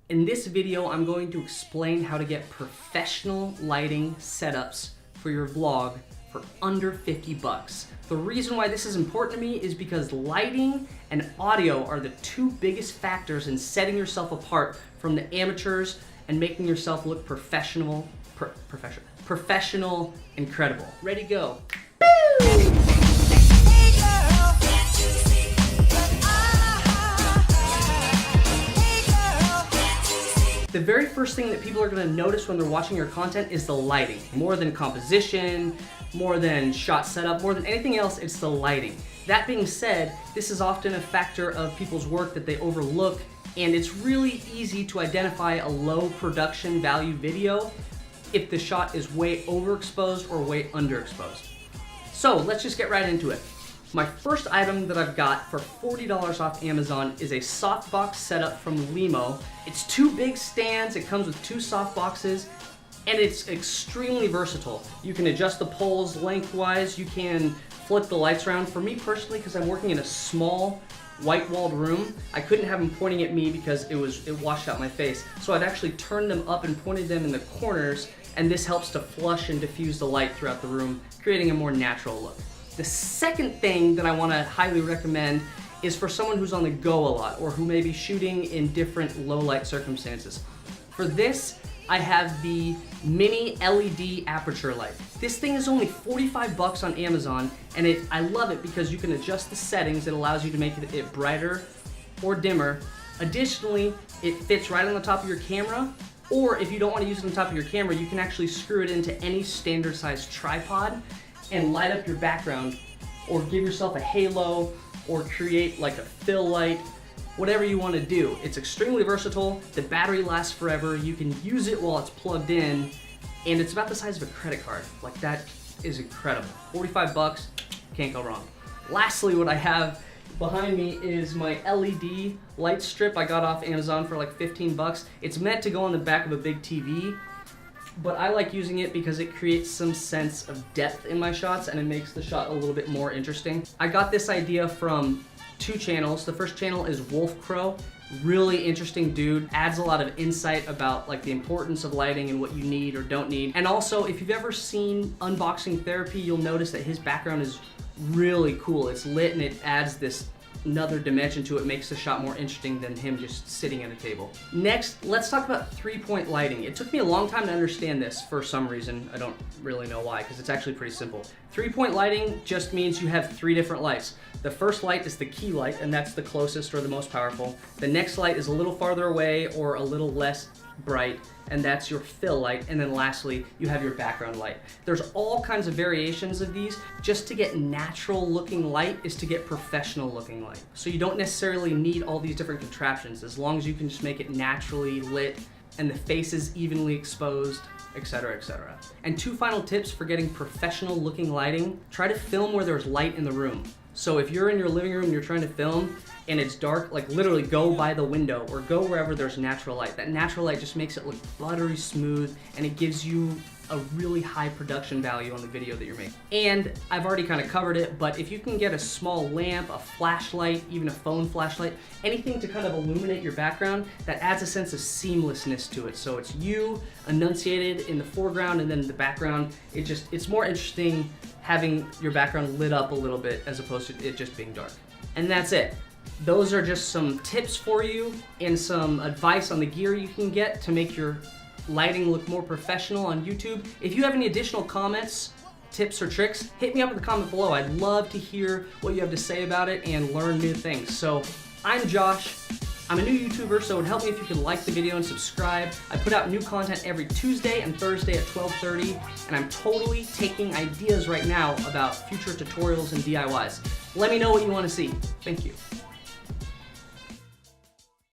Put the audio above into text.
In this video, I'm going to explain how to get professional lighting setups for your vlog for under 50 bucks. The reason why this is important to me is because lighting and audio are the two biggest factors in setting yourself apart from the amateurs and making yourself look professional, incredible. Ready, go. Boo! The very first thing that people are going to notice when they're watching your content is the lighting. More than composition, more than shot setup, more than anything else, it's the lighting. That being said, this is often a factor of people's work that they overlook, and it's really easy to identify a low production value video if the shot is way overexposed or way underexposed. So let's just get right into it. My first item that I've got for $40 off Amazon is a softbox setup from LIMO. It's two big stands, it comes with two softboxes, and it's extremely versatile. You can adjust the poles lengthwise, you can flip the lights around. For me personally, because I'm working in a small white-walled room, I couldn't have them pointing at me because it washed out my face. So I've actually turned them up and pointed them in the corners, and this helps to flush and diffuse the light throughout the room, creating a more natural look. The second thing that I want to highly recommend is for someone who's on the go a lot or who may be shooting in different low light circumstances. For this, I have the mini LED Adputure light. This thing is only 45 bucks on Amazon, and I love it because you can adjust the settings. It allows you to make it brighter or dimmer. Additionally, it fits right on the top of your camera, or if you don't want to use it on top of your camera, you can actually screw it into any standard size tripod and light up your background, or give yourself a halo, or create like a fill light, whatever you want to do. It's extremely versatile, the battery lasts forever, you can use it while it's plugged in, and it's about the size of a credit card. Like, that is incredible. 45 bucks, can't go wrong. Lastly, what I have behind me is my LED light strip I got off Amazon for like 15 bucks. It's meant to go on the back of a big TV, but I like using it because it creates some sense of depth in my shots and it makes the shot a little bit more interesting. I got this idea from two channels. The first channel is Wolf Crow. Really interesting dude, adds a lot of insight about like the importance of lighting and what you need or don't need. And also, if you've ever seen Unboxing Therapy, you'll notice that his background is really cool. It's lit and it adds this another dimension to it, makes the shot more interesting than him just sitting at a table. Next, let's talk about three-point lighting. It took me a long time to understand this for some reason. I don't really know why, because it's actually pretty simple. Three-point lighting just means you have three different lights. The first light is the key light, and that's the closest or the most powerful. The next light is a little farther away or a little less bright, and that's your fill light. And then lastly, you have your background light. There's all kinds of variations of these. Just to get natural looking light is to get professional looking light. So you don't necessarily need all these different contraptions, as long as you can just make it naturally lit and the face is evenly exposed, etc., etc. And two final tips for getting professional looking lighting: try to film where there's light in the room. So if you're in your living room and you're trying to film and it's dark, like literally go by the window or go wherever there's natural light. That natural light just makes it look buttery smooth, and it gives you a really high production value on the video that you're making. And I've already kind of covered it, but if you can get a small lamp, a flashlight, even a phone flashlight, anything to kind of illuminate your background, that adds a sense of seamlessness to it. So it's you enunciated in the foreground, and then the background, it's more interesting having your background lit up a little bit as opposed to it just being dark. And that's it. Those are just some tips for you and some advice on the gear you can get to make your lighting look more professional on YouTube. If you have any additional comments, tips, or tricks, hit me up in the comment below. I'd love to hear what you have to say about it and learn new things. So I'm Josh. I'm a new YouTuber, so it would help me if you could like the video and subscribe. I put out new content every Tuesday and Thursday at 12:30, and I'm totally taking ideas right now about future tutorials and DIYs. Let me know what you want to see. Thank you.